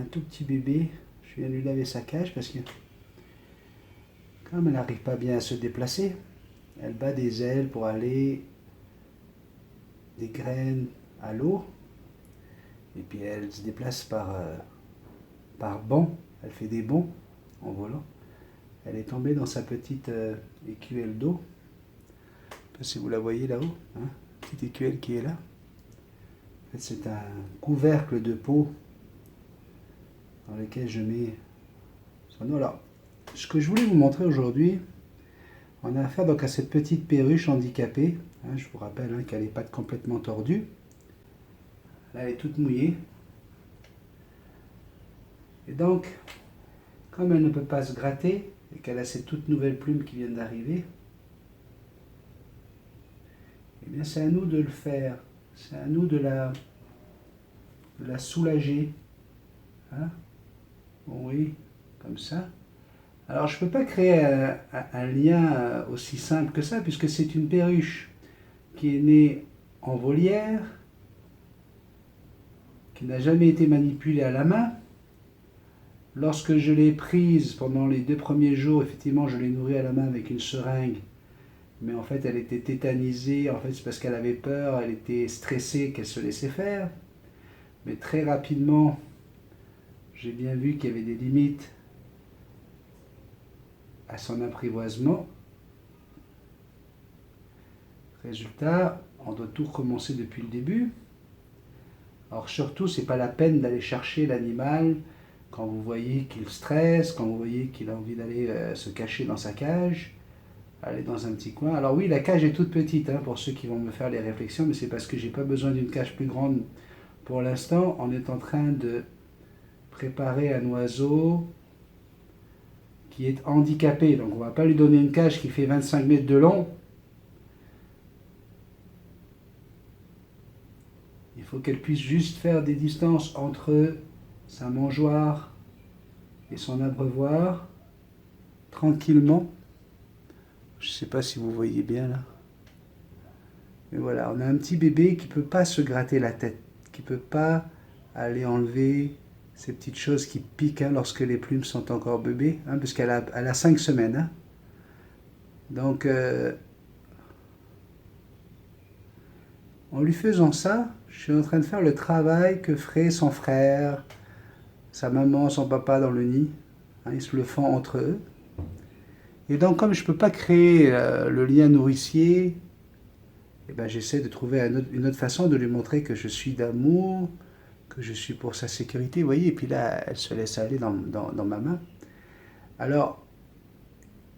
tout petit bébé. Je viens de lui laver sa cage parce que comme elle n'arrive pas bien à se déplacer, elle bat des ailes pour aller des graines à l'eau. Et puis elle se déplace par bond. Elle fait des bonds en volant. Elle est tombée dans sa petite écuelle d'eau. Je ne sais pas si vous la voyez là-haut. Hein, petite écuelle qui est là. En fait, c'est un couvercle de peau dans lequel je mets son eau. Alors, ce que je voulais vous montrer aujourd'hui, on a affaire donc à cette petite perruche handicapée. Hein, je vous rappelle hein, qu'elle n'est pas complètement tordue. Là, elle est toute mouillée. Et donc, comme elle ne peut pas se gratter, et qu'elle a ces toutes nouvelles plumes qui viennent d'arriver, eh bien c'est à nous de le faire. C'est à nous de la soulager. Hein? Oui, comme ça. Alors je ne peux pas créer un lien aussi simple que ça, puisque c'est une perruche qui est née en volière, qui n'a jamais été manipulée à la main. Lorsque je l'ai prise pendant les 2 premiers jours, effectivement, je l'ai nourrie à la main avec une seringue. Mais en fait, elle était tétanisée. En fait, c'est parce qu'elle avait peur, elle était stressée qu'elle se laissait faire. Mais très rapidement, j'ai bien vu qu'il y avait des limites à son apprivoisement. Résultat, on doit tout recommencer depuis le début. Alors surtout, c'est pas la peine d'aller chercher l'animal quand vous voyez qu'il stresse, quand vous voyez qu'il a envie d'aller se cacher dans sa cage, aller dans un petit coin. Alors oui, la cage est toute petite, hein, pour ceux qui vont me faire les réflexions, mais c'est parce que j'ai pas besoin d'une cage plus grande pour l'instant. On est en train de préparer un oiseau qui est handicapé. Donc on va pas lui donner une cage qui fait 25 mètres de long. Il faut qu'elle puisse juste faire des distances entre sa mangeoire et son abreuvoir, tranquillement. Je ne sais pas si vous voyez bien là. Mais voilà, on a un petit bébé qui ne peut pas se gratter la tête, qui ne peut pas aller enlever ces petites choses qui piquent hein, lorsque les plumes sont encore bébés, hein, parce qu'elle a 5 semaines. Hein. Donc, en lui faisant ça, je suis en train de faire le travail que ferait son frère, sa maman, son papa dans le nid. Hein, ils se le font entre eux. Et donc, comme je ne peux pas créer le lien nourricier, eh ben, j'essaie de trouver une autre façon de lui montrer que je suis d'amour, que je suis pour sa sécurité. Vous voyez, et puis là, elle se laisse aller dans ma main. Alors,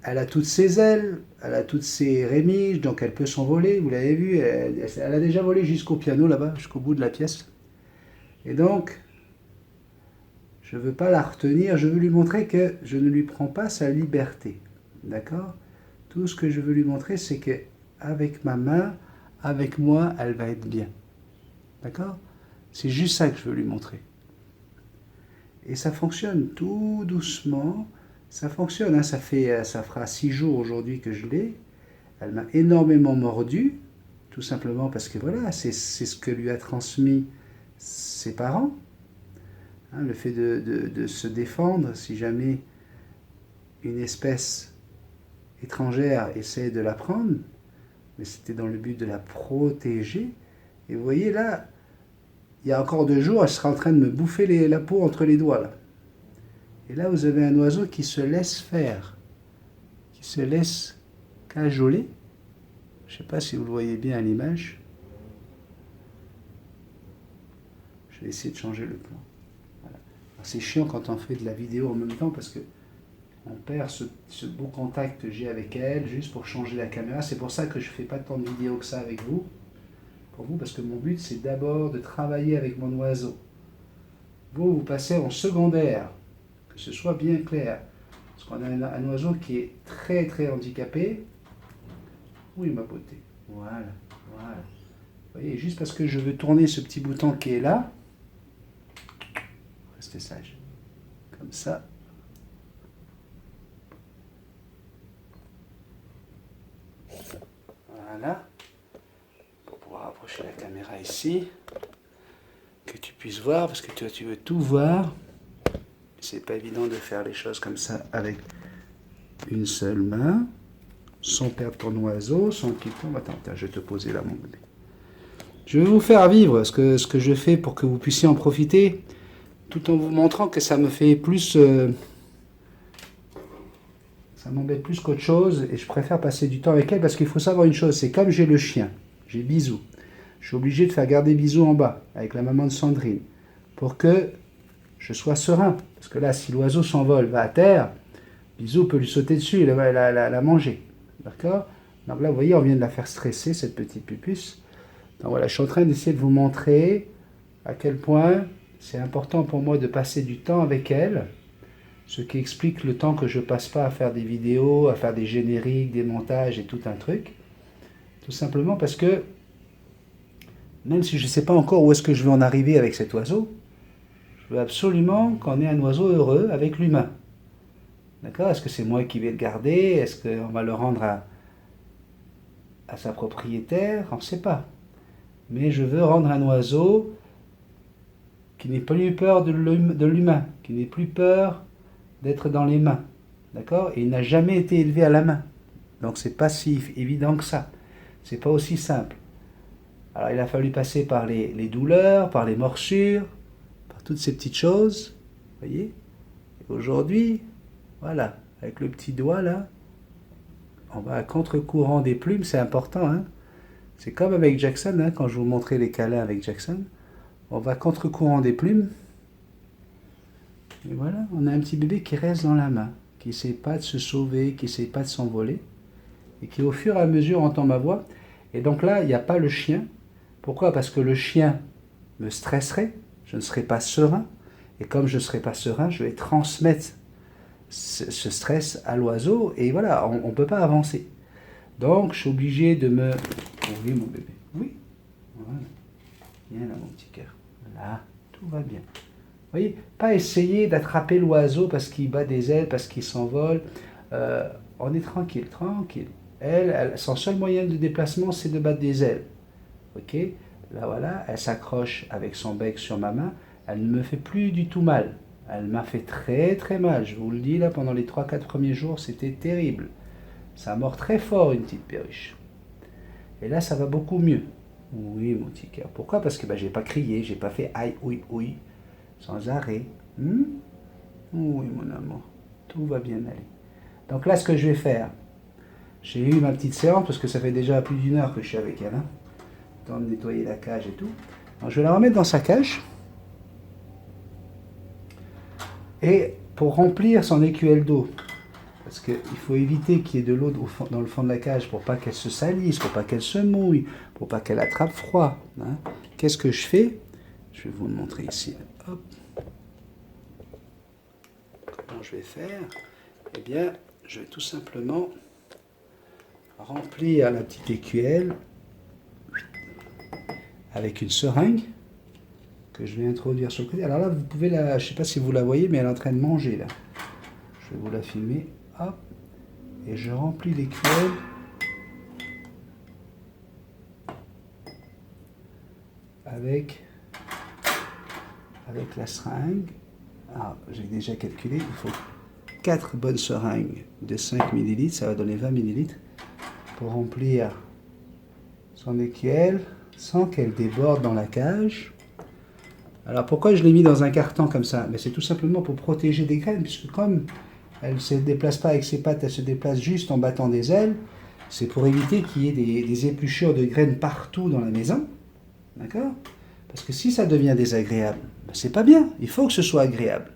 elle a toutes ses ailes, elle a toutes ses rémiges, donc elle peut s'envoler. Vous l'avez vu, elle a déjà volé jusqu'au piano là-bas, jusqu'au bout de la pièce. Et donc, je ne veux pas la retenir, je veux lui montrer que je ne lui prends pas sa liberté. D'accord? Tout ce que je veux lui montrer, c'est que avec ma main, avec moi, elle va être bien. D'accord? C'est juste ça que je veux lui montrer. Et ça fonctionne tout doucement. Ça fonctionne, hein, ça fera 6 jours aujourd'hui que je l'ai. Elle m'a énormément mordu, tout simplement parce que voilà, c'est ce que lui a transmis ses parents. Hein, le fait de se défendre si jamais une espèce étrangère essaie de la prendre, mais c'était dans le but de la protéger. Et vous voyez là, il y a encore 2 jours, elle sera en train de me bouffer la peau entre les doigts. Là. Et là, vous avez un oiseau qui se laisse faire, qui se laisse cajoler. Je ne sais pas si vous le voyez bien à l'image. Je vais essayer de changer le plan. Voilà. C'est chiant quand on fait de la vidéo en même temps parce que on perd ce beau contact que j'ai avec elle juste pour changer la caméra. C'est pour ça que je ne fais pas tant de vidéos que ça avec vous. Pour vous, parce que mon but, c'est d'abord de travailler avec mon oiseau. Vous passez en secondaire. Que ce soit bien clair. Parce qu'on a un oiseau qui est très très handicapé. Oui, ma beauté. Voilà, voilà. Vous voyez, juste parce que je veux tourner ce petit bouton qui est là, restez sage. Comme ça. Voilà. Pour pouvoir approcher la caméra ici. Que tu puisses voir, parce que tu veux tout voir. c'est pas évident de faire les choses comme ça avec une seule main, sans perdre ton oiseau, sans qu'il tombe. Attends, je vais te poser là, mon bébé. Je vais vous faire vivre ce que je fais pour que vous puissiez en profiter, tout en vous montrant que ça me fait plus... ça m'embête plus qu'autre chose, et je préfère passer du temps avec elle, parce qu'il faut savoir une chose, c'est comme j'ai le chien, j'ai Bisou, je suis obligé de faire garder Bisou en bas, avec la maman de Sandrine, pour que je sois serein. Parce que là, si l'oiseau s'envole, va à terre, Bisou peut lui sauter dessus et la manger. D'accord? Donc là, vous voyez, on vient de la faire stresser, cette petite pupuce. Donc voilà, je suis en train d'essayer de vous montrer à quel point c'est important pour moi de passer du temps avec elle, ce qui explique le temps que je passe pas à faire des vidéos, à faire des génériques, des montages et tout un truc. Tout simplement parce que, même si je ne sais pas encore où est-ce que je vais en arriver avec cet oiseau, je veux absolument qu'on ait un oiseau heureux avec l'humain. D'accord? Est-ce que c'est moi qui vais le garder? Est-ce qu'on va le rendre à sa propriétaire? On ne sait pas. Mais je veux rendre un oiseau qui n'ait plus peur de l'humain, qui n'ait plus peur d'être dans les mains. D'accord? Et il n'a jamais été élevé à la main. Donc c'est pas si évident que ça. C'est pas aussi simple. Alors il a fallu passer par les douleurs, par les morsures, par toutes ces petites choses. Vous voyez? Et aujourd'hui, voilà, avec le petit doigt là, on va à contre-courant des plumes, c'est important, hein? C'est comme avec Jackson, hein, quand je vous montrais les câlins avec Jackson. On va à contre-courant des plumes. Et voilà, on a un petit bébé qui reste dans la main, qui n'essaie pas de se sauver, qui n'essaie pas de s'envoler, et qui au fur et à mesure entend ma voix. Et donc là, il n'y a pas le chien. Pourquoi? Parce que le chien me stresserait, je ne serais pas serein, et comme je ne serais pas serein, je vais transmettre ce stress à l'oiseau, et voilà, on ne peut pas avancer. Donc, je suis obligé de me... Oui, mon bébé, oui. Voilà. Viens là, mon petit cœur. Là, tout va bien. Vous voyez, pas essayer d'attraper l'oiseau parce qu'il bat des ailes, parce qu'il s'envole. On est tranquille, tranquille. Elle, son seul moyen de déplacement, c'est de battre des ailes. Ok? Là, voilà, elle s'accroche avec son bec sur ma main. Elle ne me fait plus du tout mal. Elle m'a fait très très mal. Je vous le dis, là, pendant les 3-4 premiers jours, c'était terrible. Ça mord très fort, une petite perruche. Et là, ça va beaucoup mieux. Oui, mon petit cœur. Pourquoi? Parce que je n'ai pas crié, j'ai pas fait aïe, oui, oui, sans arrêt. Oui, mon amour. Tout va bien aller. Donc là, ce que je vais faire, j'ai eu ma petite séance, parce que ça fait déjà plus d'1 heure que je suis avec elle. Hein. Temps de nettoyer la cage et tout. Alors, je vais la remettre dans sa cage. Et pour remplir son écuelle d'eau, parce qu'il faut éviter qu'il y ait de l'eau dans le fond de la cage pour pas qu'elle se salisse, pour pas qu'elle se mouille, pour pas qu'elle attrape froid. Hein. Qu'est-ce que je fais? Je vais vous le montrer ici. Hop. Comment je vais faire? Eh bien, je vais tout simplement remplir la petite écuelle avec une seringue que je vais introduire sur le côté. Alors là, vous pouvez la... Je ne sais pas si vous la voyez, mais elle est en train de manger là. Je vais vous la filmer. Hop. Et je remplis l'écuelle avec la seringue. Alors, j'ai déjà calculé, il faut 4 bonnes seringues de 5 ml, ça va donner 20 ml, pour remplir son écuelle sans qu'elle déborde dans la cage. Alors pourquoi je l'ai mis dans un carton comme ça? Mais c'est tout simplement pour protéger des graines, puisque comme elle ne se déplace pas avec ses pattes, elle se déplace juste en battant des ailes, c'est pour éviter qu'il y ait des épluchures de graines partout dans la maison. D'accord? Parce que si ça devient désagréable, ben c'est pas bien, il faut que ce soit agréable.